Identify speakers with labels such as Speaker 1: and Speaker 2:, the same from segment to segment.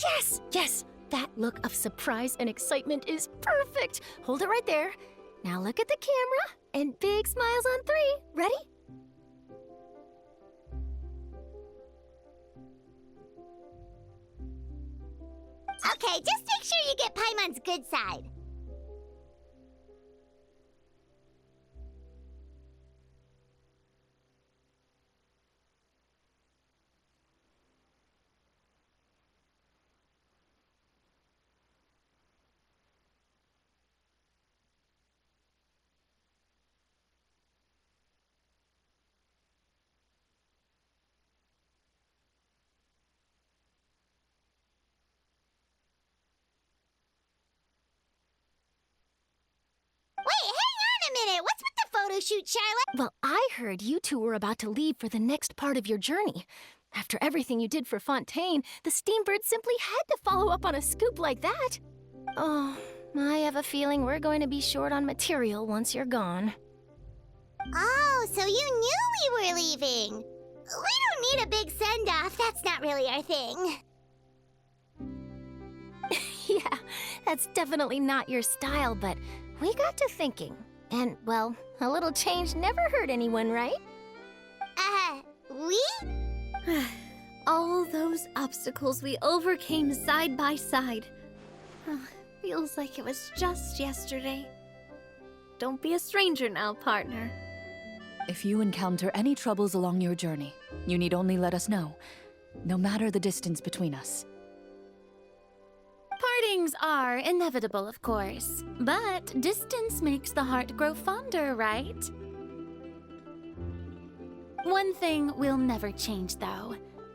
Speaker 1: Yes, yes. That look of surprise and excitement is perfect. Hold it right there. Now look at the camera and big smiles on 3. Ready?
Speaker 2: Okay, just make sure you get Paimon's good side. Wait, hang on a minute. What's with the photo shoot, Charlotte?
Speaker 1: Well, I heard you two were about to leave for the next part of your journey. After everything you did for Fontaine, the Steambird simply had to follow up on a scoop like that. Oh, I have a feeling we're going to be short on material once you're gone.
Speaker 2: Oh, so you knew we were leaving. We don't need a big send-off. That's not really our thing.
Speaker 1: Yeah, that's definitely not your style, but we got to thinking. And, well, a little change never hurt anyone, right?
Speaker 2: We?
Speaker 3: All those obstacles we overcame side by side. Feels like it was just yesterday. Don't be a stranger now, partner.
Speaker 4: If you encounter any troubles along your journey, you need only let us know, no matter the distance between us.
Speaker 5: Partings are inevitable, of course, but distance makes the heart grow fonder, right? One thing will never change, though.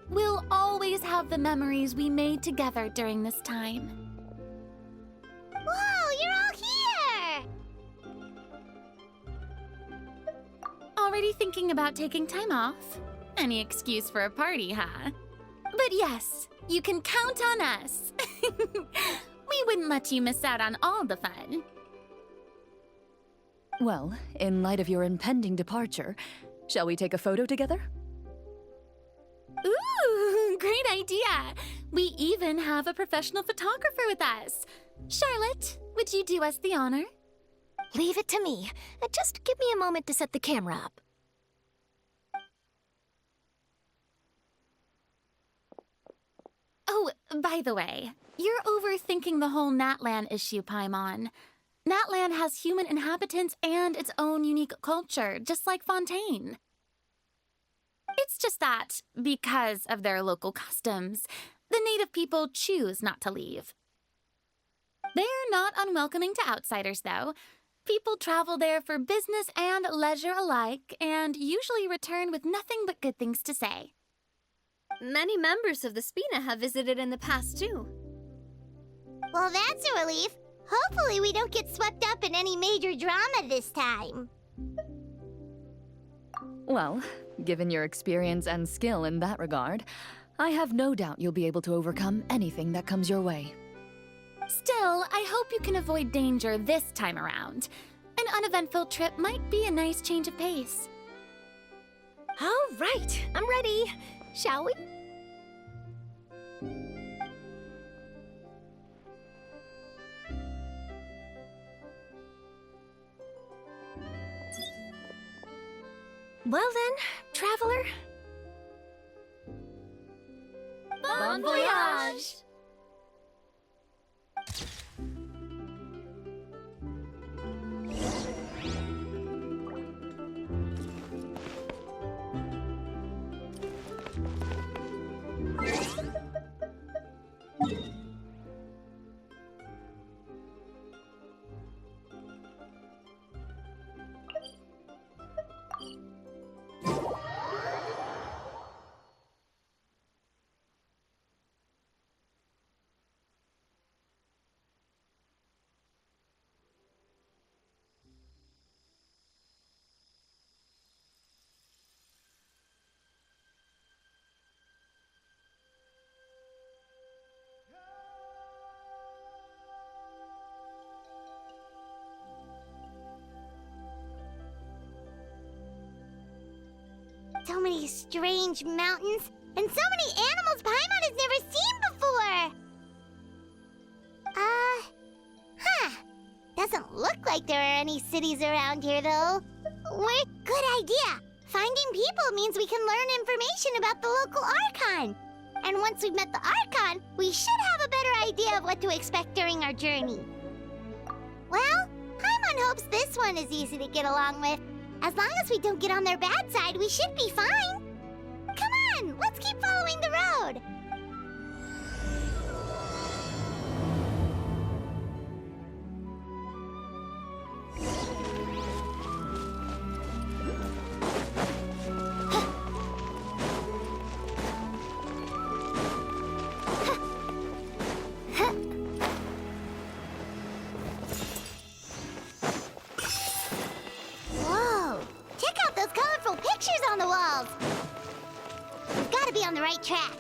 Speaker 5: We'll always have the memories we made together during this time.
Speaker 2: Whoa, you're all here!
Speaker 5: Already thinking about taking time off? Any excuse for a party, huh? But yes, you can count on us. We wouldn't let you miss out on all the fun.
Speaker 4: Well, in light of your impending departure, shall we take a photo together?
Speaker 5: Ooh, great idea! We even have a professional photographer with us. Charlotte, would you do us the honor?
Speaker 1: Leave it to me. Just give me a moment to set the camera up.
Speaker 5: Oh, by the way, you're overthinking the whole Natlan issue, Paimon. Natlan has human inhabitants and its own unique culture, just like Fontaine. It's just that, because of their local customs, the native people choose not to leave. They're not unwelcoming to outsiders, though. People travel there for business and leisure alike, and usually return with nothing but good things to say.
Speaker 3: Many members of the Spina have visited in the past, too.
Speaker 2: Well, that's a relief. Hopefully we don't get swept up in any major drama this time.
Speaker 4: Well, given your experience and skill in that regard, I have no doubt you'll be able to overcome anything that comes your way.
Speaker 5: Still, I hope you can avoid danger this time around. An uneventful trip might be a nice change of pace.
Speaker 1: All right, I'm ready. Shall we? Well then, traveler.
Speaker 5: Bon voyage!
Speaker 2: So many strange mountains, and so many animals Paimon has never seen before! like there are any cities around here, though. Good idea! Finding people means we can learn information about the local Archon. And once we've met the Archon, we should have a better idea of what to expect during our journey. Well, Paimon hopes this one is easy to get along with. As long as we don't get on their bad side, we should be fine. Come on, let's keep following the road. Whoa! Check out those colorful pictures on the walls! We've got to be on the right track.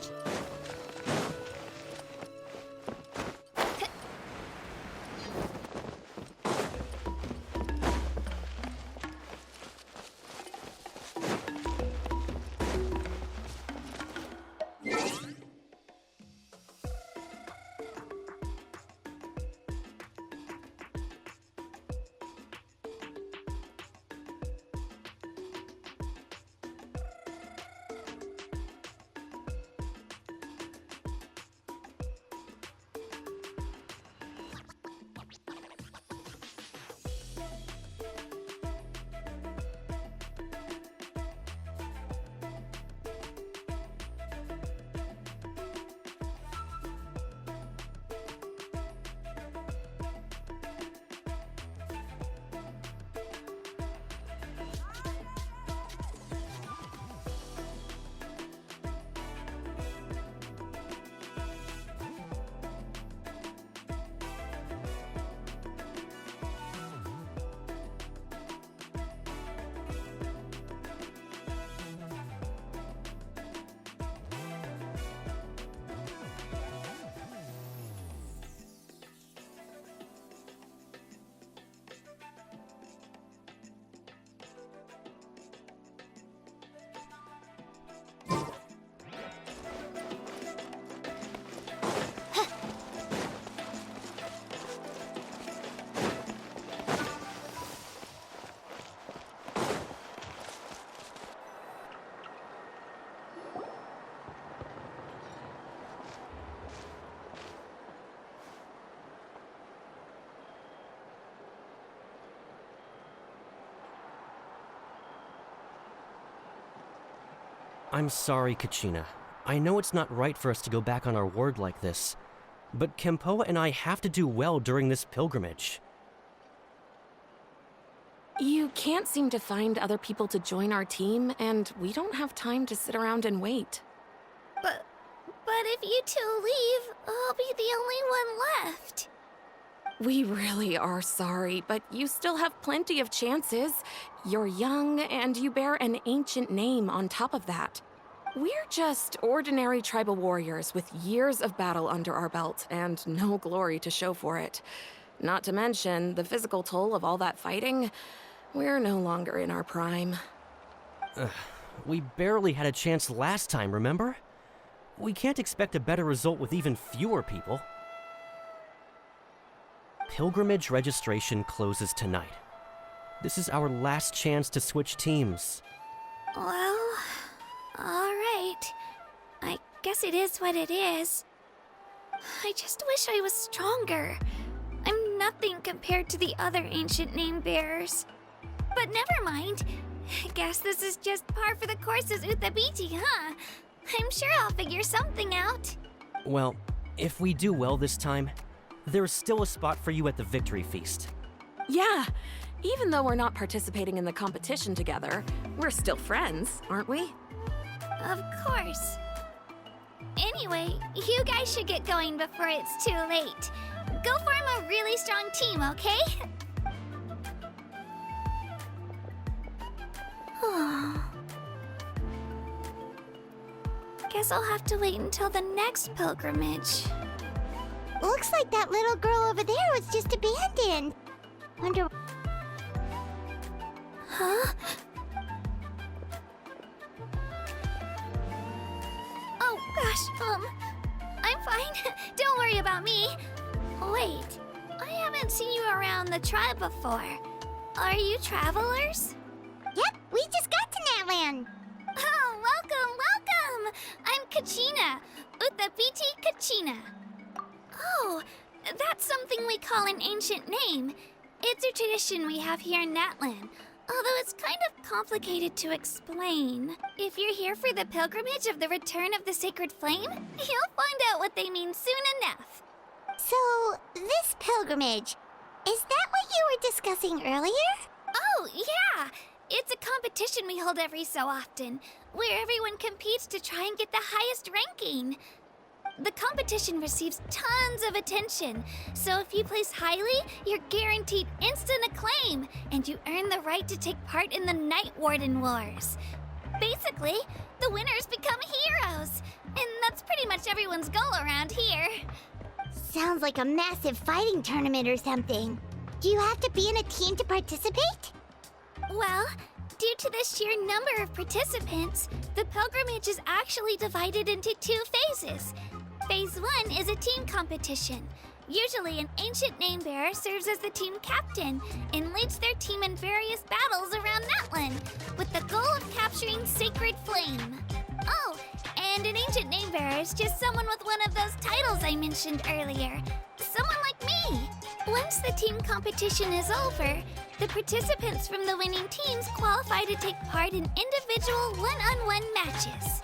Speaker 6: I'm sorry, Kachina. I know it's not right for us to go back on our word like this, but Kempoa and I have to do well during this pilgrimage.
Speaker 7: You can't seem to find other people to join our team, and we don't have time to sit around and wait.
Speaker 3: But if you two leave, I'll be the only one left.
Speaker 7: We really are sorry, but you still have plenty of chances. You're young, and you bear an ancient name on top of that. We're just ordinary tribal warriors with years of battle under our belt and no glory to show for it. Not to mention the physical toll of all that fighting. We're no longer in our prime.
Speaker 6: We barely had a chance last time, remember? We can't expect a better result with even fewer people. Pilgrimage registration closes tonight. This is our last chance to switch teams.
Speaker 3: Well, alright. I guess it is what it is. I just wish I was stronger. I'm nothing compared to the other ancient name bearers. But never mind. I guess this is just par for the course as Uthabiti, huh? I'm sure I'll figure something out.
Speaker 6: Well, if we do well this time, there's still a spot for you at the Victory Feast.
Speaker 7: Yeah, even though we're not participating in the competition together, we're still friends, aren't we?
Speaker 3: Of course. Anyway, you guys should get going before it's too late. Go form a really strong team, okay? Guess I'll have to wait until the next pilgrimage.
Speaker 2: Looks like that little girl over there was just abandoned. Wonder...
Speaker 3: Huh? Oh, gosh, I'm fine. Don't worry about me. Wait, I haven't seen you around the tribe before. Are you travelers?
Speaker 2: Yep, we just got to Natlan.
Speaker 3: Oh, welcome! I'm Kachina, Utapiti Kachina. Oh, that's something we call an ancient name. It's a tradition we have here in Natlan, although it's kind of complicated to explain. If you're here for the pilgrimage of the return of the sacred flame, you'll find out what they mean soon enough.
Speaker 2: So, this pilgrimage, is that what you were discussing earlier?
Speaker 3: Oh, yeah! It's a competition we hold every so often, where everyone competes to try and get the highest ranking. The competition receives tons of attention, so if you place highly, you're guaranteed instant acclaim, and you earn the right to take part in the Night Warden Wars. Basically, the winners become heroes, and that's pretty much everyone's goal around here.
Speaker 2: Sounds like a massive fighting tournament or something. Do you have to be in a team to participate?
Speaker 3: Well, due to the sheer number of participants, the pilgrimage is actually divided into 2 phases. Phase 1 is a team competition. Usually, an ancient name bearer serves as the team captain and leads their team in various battles around Natlan, with the goal of capturing Sacred Flame. Oh, and an ancient name bearer is just someone with one of those titles I mentioned earlier. Someone like me. Once the team competition is over, the participants from the winning teams qualify to take part in individual one-on-one matches.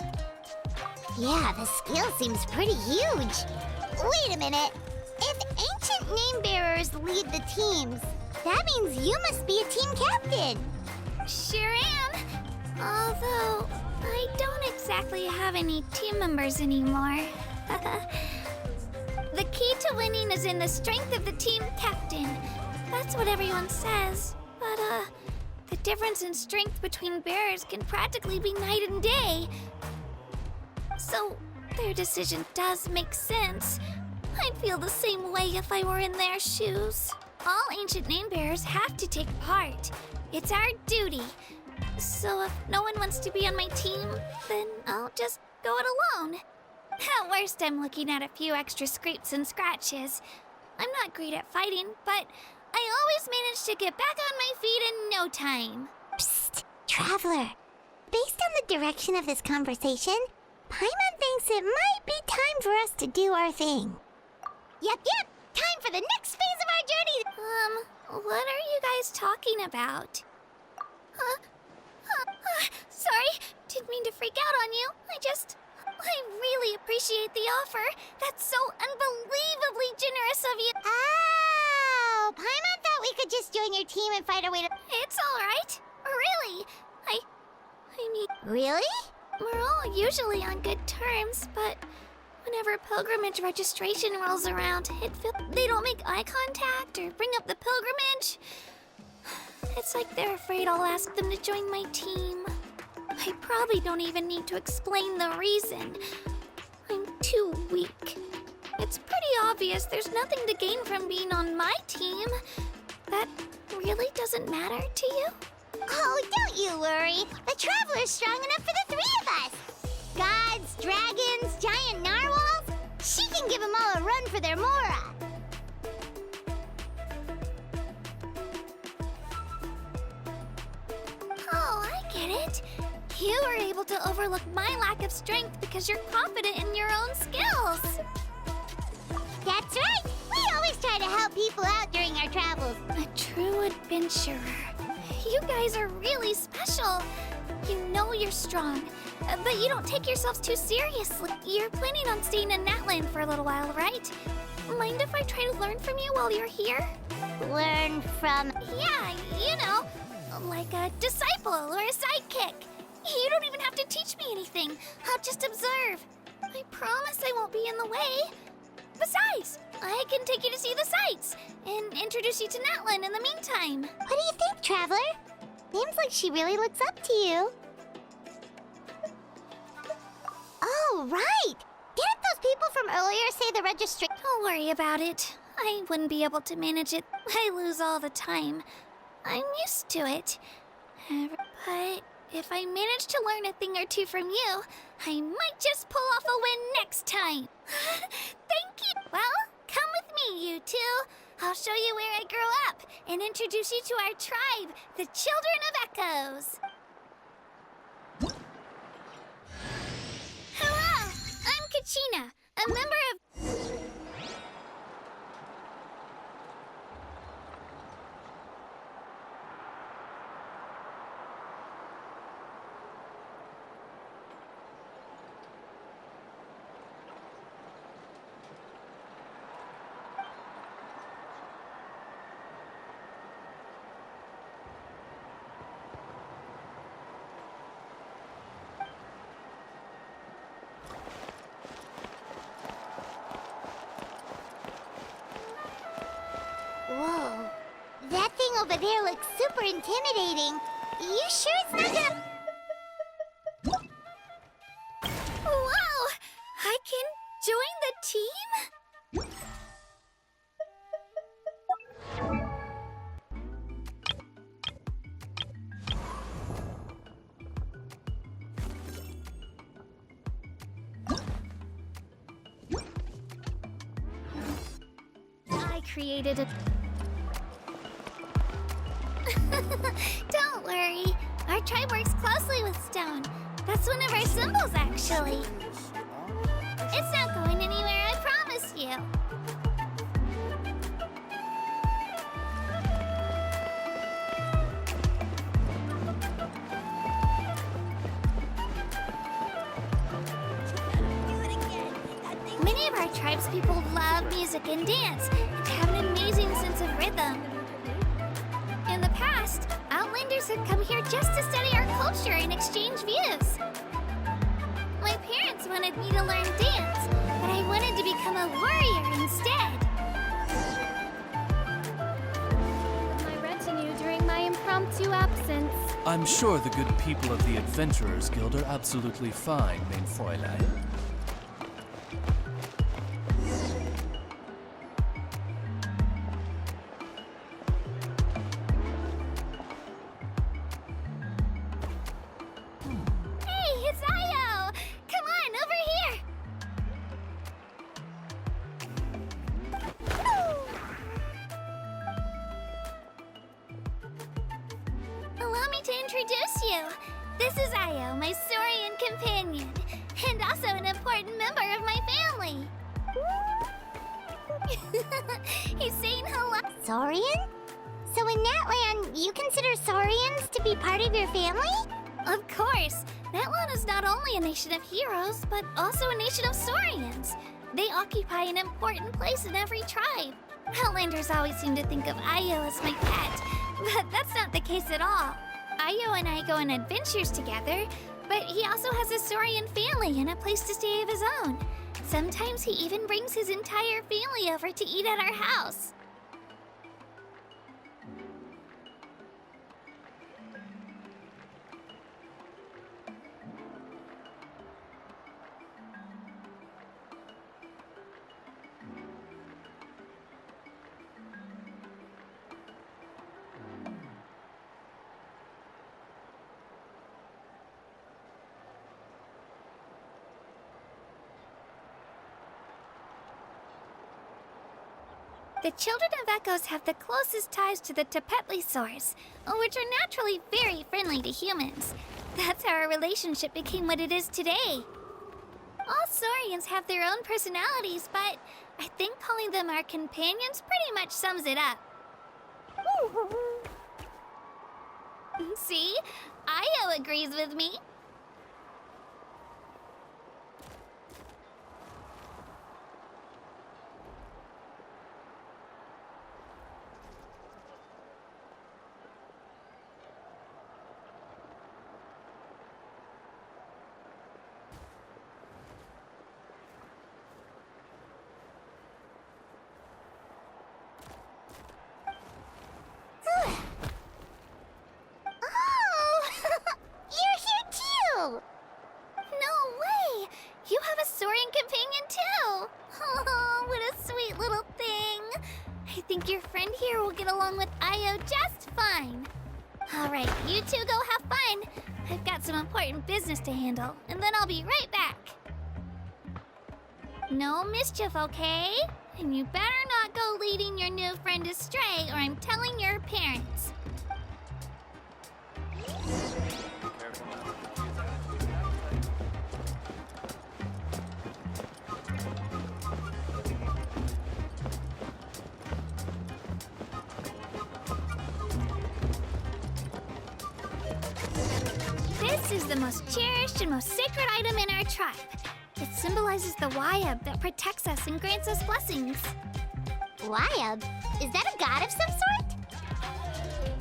Speaker 2: Yeah, the skill seems pretty huge. Wait a minute. If ancient name bearers lead the teams, that means you must be a team captain.
Speaker 3: Sure am. Although, I don't exactly have any team members anymore. The key to winning is in the strength of the team captain. That's what everyone says. But, the difference in strength between bearers can practically be night and day. So, their decision does make sense. I'd feel the same way if I were in their shoes. All ancient name bearers have to take part. It's our duty. So if no one wants to be on my team, then I'll just go it alone. At worst, I'm looking at a few extra scrapes and scratches. I'm not great at fighting, but I always manage to get back on my feet in no time.
Speaker 2: Psst, Traveler. Based on the direction of this conversation, Paimon thinks it might be time for us to do our thing. Yep, time for the next phase of our journey.
Speaker 3: What are you guys talking about? Sorry, didn't mean to freak out on you. I really appreciate the offer. That's so unbelievably generous of you.
Speaker 2: Oh, Paimon thought we could just join your team and fight our way to...
Speaker 3: It's all right. Really. I mean...
Speaker 2: Really?
Speaker 3: We're all usually on good terms, but whenever pilgrimage registration rolls around, they don't make eye contact or bring up the pilgrimage. It's like they're afraid I'll ask them to join my team. I probably don't even need to explain the reason. I'm too weak. It's pretty obvious there's nothing to gain from being on my team. That really doesn't matter to you?
Speaker 2: Oh, don't you worry. The Traveler's strong enough for the 3 of us. Gods, dragons, giant narwhals. She can give them all a run for their Mora.
Speaker 3: Oh, I get it. You were able to overlook my lack of strength because you're confident in your own skills.
Speaker 2: That's right. We always try to help people out during our travels.
Speaker 3: A true adventurer. You guys are really special. You know you're strong, but you don't take yourselves too seriously. You're planning on staying in Natlan for a little while, right? Mind if I try to learn from you while you're here?
Speaker 2: Learn from...
Speaker 3: Yeah, you know, like a disciple or a sidekick. You don't even have to teach me anything. I'll just observe. I promise I won't be in the way. Besides, I can take you to see the sights and introduce you to Natlan in the meantime.
Speaker 2: What do you think, Traveler? Seems like she really looks up to you. Oh, right! Didn't those people from earlier say the registration...
Speaker 3: Don't worry about it. I wouldn't be able to manage it. I lose all the time. I'm used to it. But if I manage to learn a thing or two from you, I might just pull off a win next time. Thank you. Well, come with me, you two.
Speaker 2: I'll show you where I grew up and introduce you to our tribe, the Children of Echoes. Hello, I'm Kachina, a member of... Whoa. That thing over there looks super intimidating. You sure it's not gonna...
Speaker 3: Whoa! I can join the team?
Speaker 1: I created a...
Speaker 2: Don't worry. Our tribe works closely with stone. That's one of our symbols, actually. It's not going anywhere, I promise you. Many of our tribespeople love music and dance and have an amazing sense of rhythm. In the past, Outlanders had come here just to study our culture and exchange views. My parents wanted me to learn dance, but I wanted to become a warrior instead.
Speaker 1: My retinue during my impromptu absence.
Speaker 8: I'm sure the good people of the Adventurers Guild are absolutely fine, mein Fräulein.
Speaker 2: Hey, it's Io! Come on, over here! Allow me to introduce you. This is Io, my Saurian companion, and also an important member of my family. He's saying hello. Saurian? So in Natlan, you consider Saurians to be part of your family? Of course. Natlan is not only a nation of heroes, but also a nation of Saurians. They occupy an important place in every tribe. Outlanders always seem to think of Io as my pet, but that's not the case at all. Io and I go on adventures together, but he also has a Saurian family and a place to stay of his own. Sometimes he even brings his entire family over to eat at our house. The Children of Echoes have the closest ties to the Tepetlisaurs, which are naturally very friendly to humans. That's how our relationship became what it is today. All Saurians have their own personalities, but I think calling them our companions pretty much sums it up. See? Io agrees with me. Oh! You're here too! No way! You have a Saurian companion too! Oh, what a sweet little thing! I think your friend here will get along with Io just fine. Alright, you two go have fun. I've got some important business to handle, and then I'll be right back. No mischief, okay?
Speaker 3: And you better not go leading your new friend astray, or I'm telling your parents. This is the most cherished and most sacred item in our tribe. It symbolizes the Wayab that protects us and grants us blessings.
Speaker 2: Wayab? Is that a god of some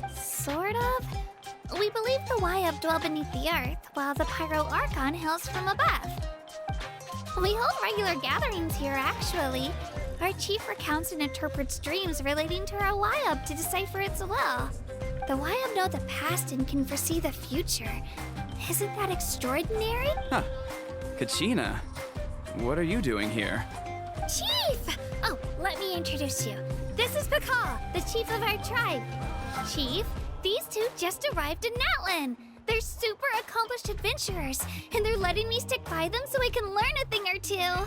Speaker 2: sort?
Speaker 3: Sort of. We believe the Wayab dwell beneath the earth, while the Pyro Archon hails from above. We hold regular gatherings here, actually. Our chief recounts and interprets dreams relating to our Wayab to decipher its will. The Wayab know the past and can foresee the future. Isn't that extraordinary?
Speaker 9: Huh. Kachina, what are you doing here?
Speaker 3: Chief! Oh, let me introduce you. This is Pakal, the chief of our tribe. Chief, these two just arrived in Natlan. They're super accomplished adventurers, and they're letting me stick by them so I can learn a thing or two.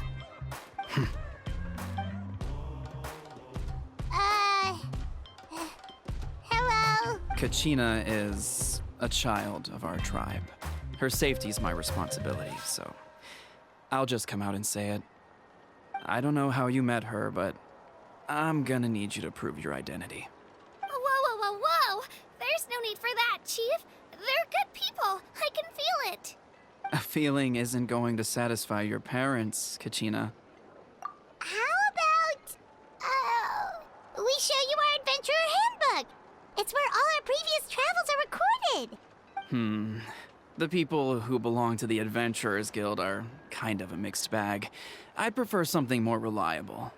Speaker 2: Hello?
Speaker 9: Kachina is a child of our tribe. Her safety's my responsibility, so I'll just come out and say it. I don't know how you met her, but I'm gonna need you to prove your identity.
Speaker 3: Whoa! There's no need for that, Chief. They're good people. I can feel it.
Speaker 9: A feeling isn't going to satisfy your parents, Kachina.
Speaker 2: How about, we show you our adventurer handbook? It's where all our previous travels are recorded.
Speaker 9: The people who belong to the Adventurers Guild are kind of a mixed bag. I'd prefer something more reliable.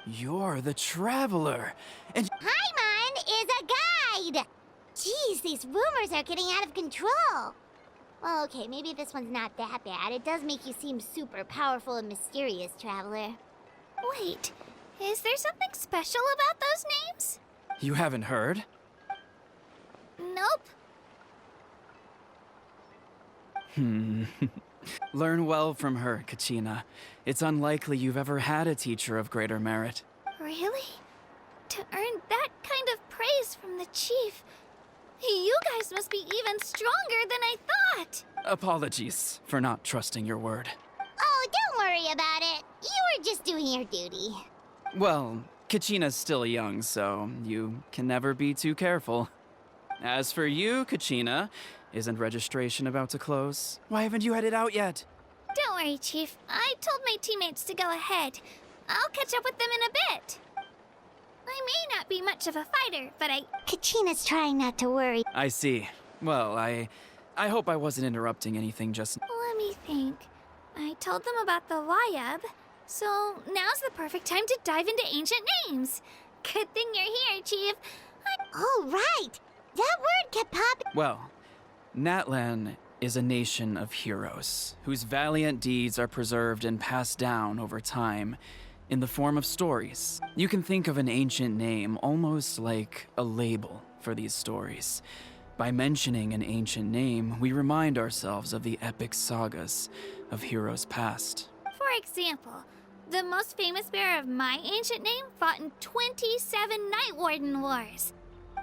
Speaker 9: You're the Traveler, and
Speaker 2: Paimon is a guide! Jeez, these rumors are getting out of control. Well, okay, maybe this one's not that bad. It does make you seem super powerful and mysterious, Traveler.
Speaker 3: Wait, is there something special about those names?
Speaker 9: you haven't heard?
Speaker 3: Nope.
Speaker 9: Learn well from her, Kachina. It's unlikely you've ever had a teacher of greater merit.
Speaker 3: Really? To earn that kind of praise from the chief, you guys must be even stronger than I thought.
Speaker 9: Apologies for not trusting your word.
Speaker 2: Oh, don't worry about it. You were just doing your duty.
Speaker 9: Well, Kachina's still young, so you can never be too careful. As for you, Kachina, isn't registration about to close? Why haven't you headed out yet?
Speaker 3: Don't worry, Chief. I told my teammates to go ahead. I'll catch up with them in a bit. I may not be much of a fighter, but
Speaker 2: Kachina's trying not to worry.
Speaker 9: I see. Well, I hope I wasn't interrupting anything just...
Speaker 3: Let me think. I told them about the Wayab, so now's the perfect time to dive into ancient names. Good thing you're here, Chief.
Speaker 2: Oh, right! That word kept popping.
Speaker 9: Well, Natlan is a nation of heroes whose valiant deeds are preserved and passed down over time in the form of stories. You can think of an ancient name almost like a label for these stories. By mentioning an ancient name, we remind ourselves of the epic sagas of heroes past.
Speaker 3: For example, the most famous bearer of my ancient name fought in 27 Night Warden Wars.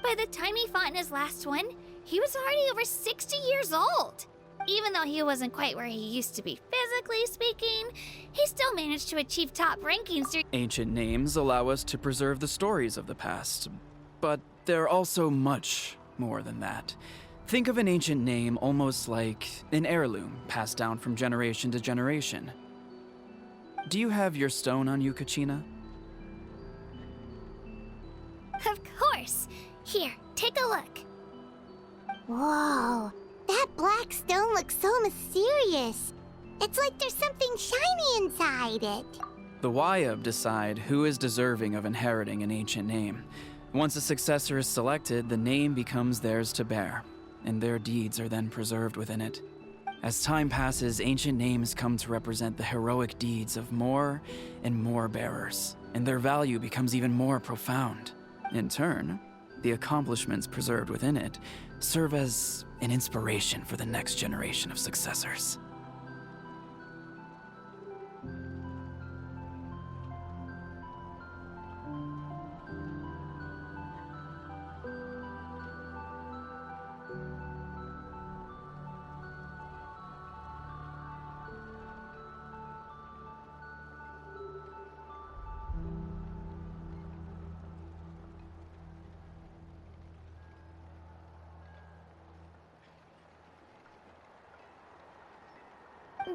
Speaker 3: By the time he fought in his last one, he was already over 60 years old. Even though he wasn't quite where he used to be physically speaking, he still managed to achieve top rankings.
Speaker 9: Ancient names allow us to preserve the stories of the past, but they're also much more than that. Think of an ancient name almost like an heirloom passed down from generation to generation. Do you have your stone on you, Kachina?
Speaker 3: Of course. Here, take a look.
Speaker 2: Whoa, that black stone looks so mysterious. It's like there's something shiny inside it.
Speaker 9: The Wayab decide who is deserving of inheriting an ancient name. Once a successor is selected, the name becomes theirs to bear, and their deeds are then preserved within it. As time passes, ancient names come to represent the heroic deeds of more and more bearers, and their value becomes even more profound. In turn, the accomplishments preserved within it serve as an inspiration for the next generation of successors.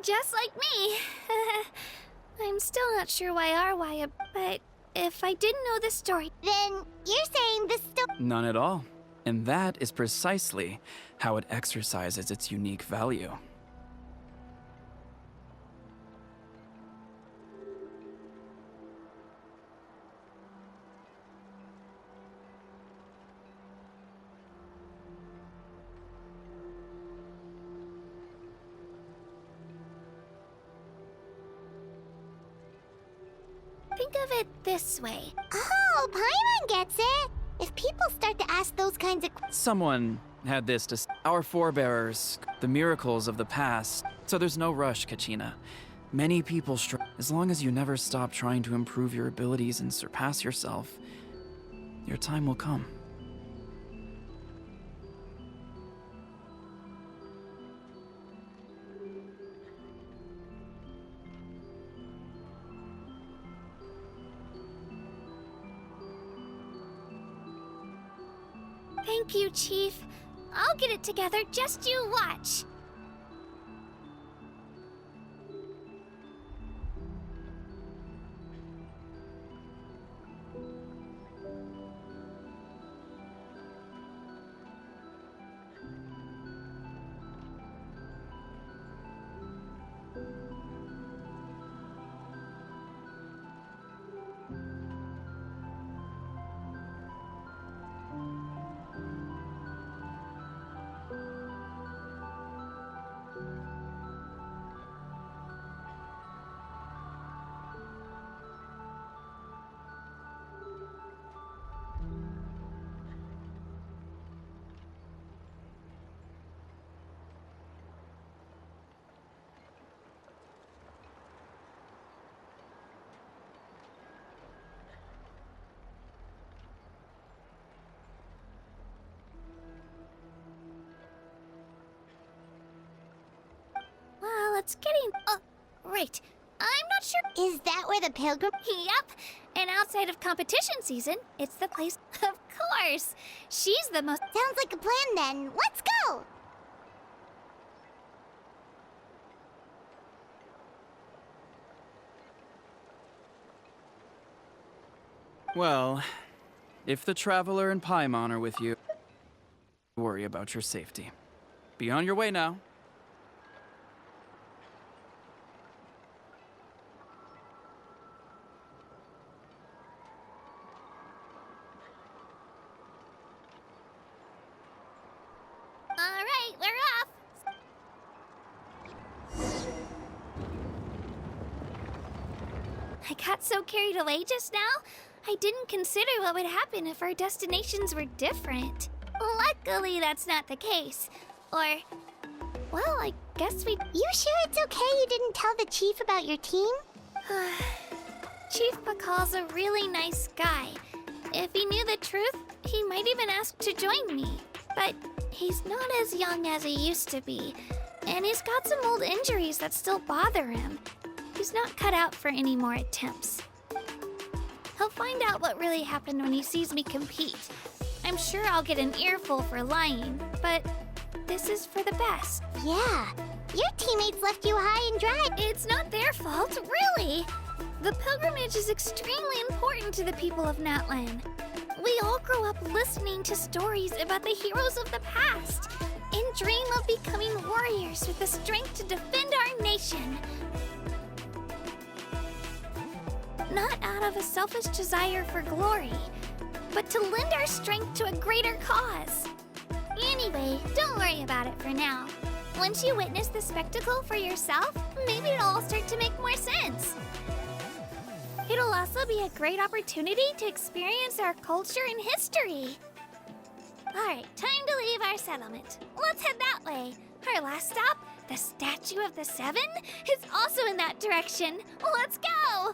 Speaker 3: Just like me. I'm still not sure why Arwaya, but if I didn't know this story...
Speaker 2: Then you're saying this still...
Speaker 9: None at all. And that is precisely how it exercises its unique value.
Speaker 3: Think of it this way.
Speaker 2: Oh, Paimon gets it! If people start to ask those kinds of...
Speaker 9: Someone had this to our forebearers, the miracles of the past. So there's no rush, Kachina. Many people as long as you never stop trying to improve your abilities and surpass yourself, your time will come.
Speaker 3: Thank you, Chief. I'll get it together, just you watch. Well, it's getting... Oh, right. I'm not sure...
Speaker 2: Is that where the pilgrim...
Speaker 3: Yep. And outside of competition season, it's the place... Of course. She's the most...
Speaker 2: Sounds like a plan then. Let's go!
Speaker 9: Well, if the Traveler and Paimon are with you, worry about your safety. Be on your way now.
Speaker 3: All right, we're off. I got so carried away just now, I didn't consider what would happen if our destinations were different. Luckily, that's not the case. Or, well, I guess we...
Speaker 2: You sure it's okay you didn't tell the chief about your team?
Speaker 3: Chief Pakal's a really nice guy. If he knew the truth, he might even ask to join me. But he's not as young as he used to be, and he's got some old injuries that still bother him. He's not cut out for any more attempts. He'll find out what really happened when he sees me compete. I'm sure I'll get an earful for lying, but this is for the best.
Speaker 2: Yeah. Your teammates left you high and dry.
Speaker 3: It's not their fault, really. The pilgrimage is extremely important to the people of Natlan. We all grow up listening to stories about the heroes of the past and dream of becoming warriors with the strength to defend our nation. Not out of a selfish desire for glory, but to lend our strength to a greater cause. Anyway, don't worry about it for now. Once you witness the spectacle for yourself, maybe it'll all start to make more sense. It'll also be a great opportunity to experience our culture and history. Alright, time to leave our settlement. Let's head that way. Our last stop, the Statue of the Seven, is also in that direction. Let's go!